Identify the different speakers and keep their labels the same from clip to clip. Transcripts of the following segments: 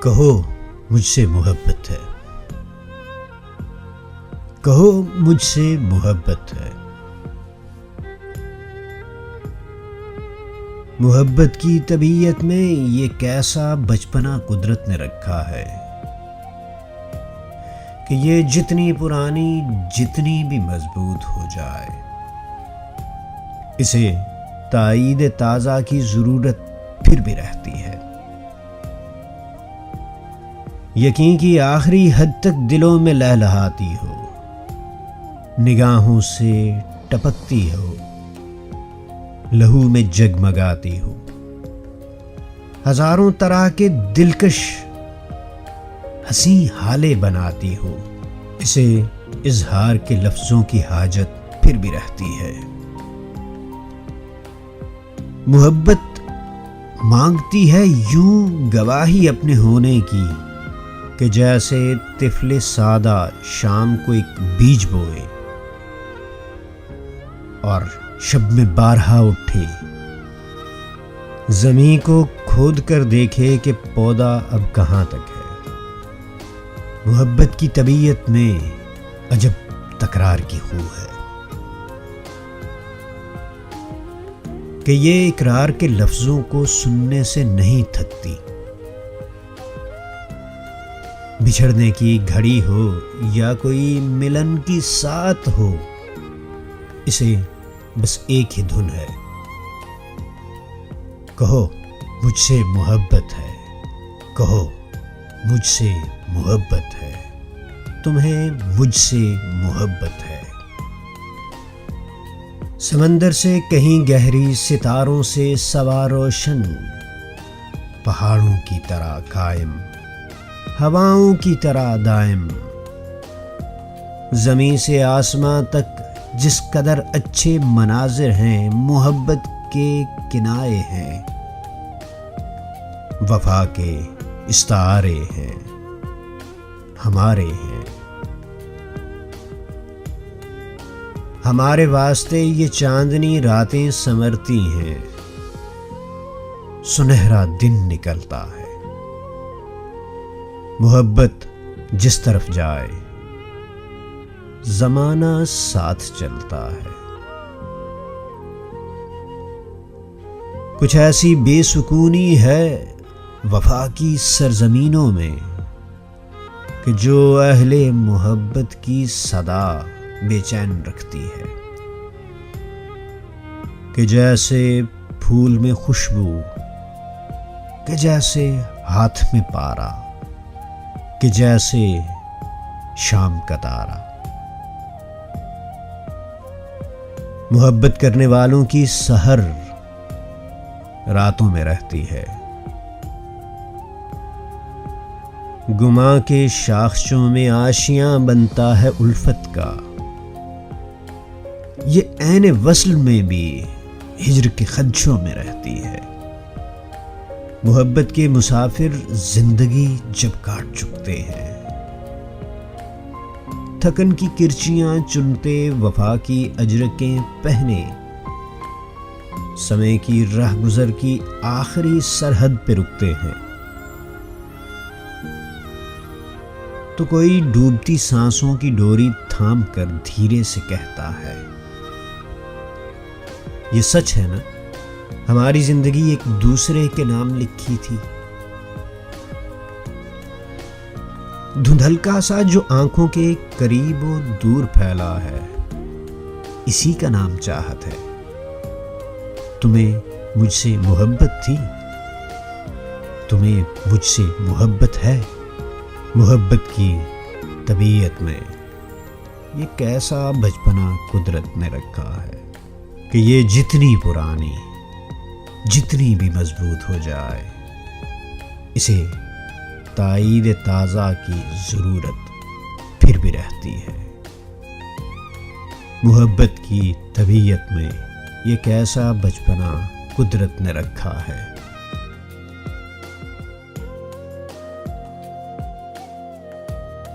Speaker 1: کہو مجھ سے محبت ہے، کہو مجھ سے محبت ہے۔ محبت کی طبیعت میں یہ کیسا بچپنا قدرت نے رکھا ہے کہ یہ جتنی پرانی جتنی بھی مضبوط ہو جائے، اسے تائید تازہ کی ضرورت پھر بھی رہتی ہے۔ یقین کی آخری حد تک دلوں میں لہلہاتی ہو، نگاہوں سے ٹپکتی ہو، لہو میں جگمگاتی ہو، ہزاروں طرح کے دلکش حسین حالے بناتی ہو، اسے اظہار کے لفظوں کی حاجت پھر بھی رہتی ہے۔ محبت مانگتی ہے یوں گواہی اپنے ہونے کی کہ جیسے طفل سادہ شام کو ایک بیج بوئے اور شب میں بارہا اٹھے، زمین کو کھود کر دیکھے کہ پودا اب کہاں تک ہے۔ محبت کی طبیعت میں عجب تکرار کی خو ہے کہ یہ اقرار کے لفظوں کو سننے سے نہیں تھکتی۔ بچھڑنے کی گھڑی ہو یا کوئی ملن کی ساتھ ہو، اسے بس ایک ہی دھن ہے، کہو مجھ سے محبت ہے، کہو مجھ سے محبت ہے، تمہیں مجھ سے محبت ہے۔ سمندر سے کہیں گہری، ستاروں سے سوا روشن، پہاڑوں کی طرح قائم، ہواؤں کی طرح دائم، زمین سے آسمان تک جس قدر اچھے مناظر ہیں، محبت کے کنائے ہیں، وفا کے استعارے ہیں، ہمارے ہیں۔ ہمارے واسطے یہ چاندنی راتیں سنورتی ہیں، سنہرا دن نکلتا ہے۔ محبت جس طرف جائے زمانہ ساتھ چلتا ہے۔ کچھ ایسی بے سکونی ہے وفا کی سرزمینوں میں کہ جو اہل محبت کی صدا بے چین رکھتی ہے، کہ جیسے پھول میں خوشبو، کہ جیسے ہاتھ میں پارا، کہ جیسے شام کا تارا۔ محبت کرنے والوں کی سحر راتوں میں رہتی ہے، گماں کے شاخچوں میں آشیاں بنتا ہے الفت کا، یہ عین وصل میں بھی ہجر کے خدشوں میں رہتی ہے۔ محبت کے مسافر زندگی جب کاٹ چکتے ہیں، تھکن کی کرچیاں چنتے، وفا کی اجرکیں پہنے، سمے کی راہ گزر کی آخری سرحد پہ رکتے ہیں، تو کوئی ڈوبتی سانسوں کی ڈوری تھام کر دھیرے سے کہتا ہے، یہ سچ ہے نا، ہماری زندگی ایک دوسرے کے نام لکھی تھی۔ دھندھلکا سا جو آنکھوں کے قریب و دور پھیلا ہے، اسی کا نام چاہت ہے۔ تمہیں مجھ سے محبت تھی، تمہیں مجھ سے محبت ہے۔ محبت کی طبیعت میں یہ کیسا بچپنا قدرت نے رکھا ہے کہ یہ جتنی پرانی جتنی بھی مضبوط ہو جائے، اسے تائید تازہ کی ضرورت پھر بھی رہتی ہے۔ محبت کی طبیعت میں یہ کیسا بچپنا قدرت نے رکھا ہے۔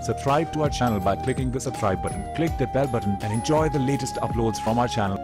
Speaker 2: Subscribe to our channel by clicking the subscribe button. Click the bell button and enjoy the latest uploads from our channel.